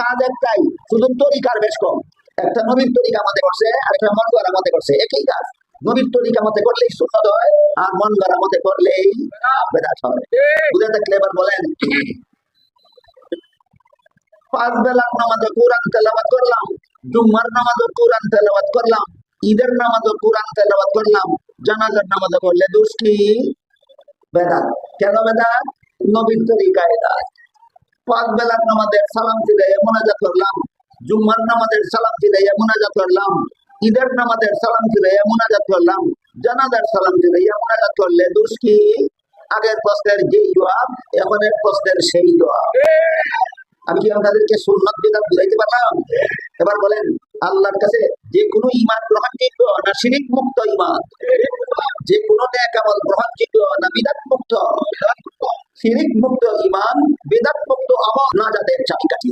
কাজ একটাই, শুধু তরিকার বেশ কম। একটা নবীর তরিকা মতে করছে আর একটা মন গড়া মতে করছে, একই কাজ। নবীর তরিকা মতে করলেই সুন্নত হয়, আর মন গড়া মতে করলেই বেদাত হয়। বুঝে থাকলে এবার বলেন, 5 বেলার নামাজে কোরআন তেলাওয়াত করলাম, জুম্মার নামাজে কোরআন তেলাওয়াত করলাম, ঈদের নামাজে কোরআন তেলাওয়াত করলাম, জানাজার নামাজে করলে দোষ কি? বেদাত। কেন বেদাত? নবীর তরিকায় বেদাত। 5 বেলার নামাজের সালাম ফিরাইয়া মোনাজাত করলাম, জুম্মার নামাজের সালাম ফিরাইয়া মোনাজাত করলাম, ঈদের নামাজের সালাম ফিরাইয়া মোনাজাত করলাম, জানাজার সালাম ফিরাইয়া মোনাজাত করলে দোষ কি? আগের প্রশ্নের যেই জবাব, এখনের প্রশ্নের সেই জবাব। আমি কি আপনাদেরকে সুন্নাত বিদআত বুঝাইতে পারলাম? এবার বলেন, আল্লাহর কাছে যে কোনো ঈমান গ্রহণযোগ্য না শিরক মুক্ত ঈমান? যে কোনো নেক আমল গ্রহণযোগ্য না বিদআত মুক্ত? শিরক মুক্ত ঈমান, বিদআত মুক্ত আমল নাজাতের চাবিকাঠি।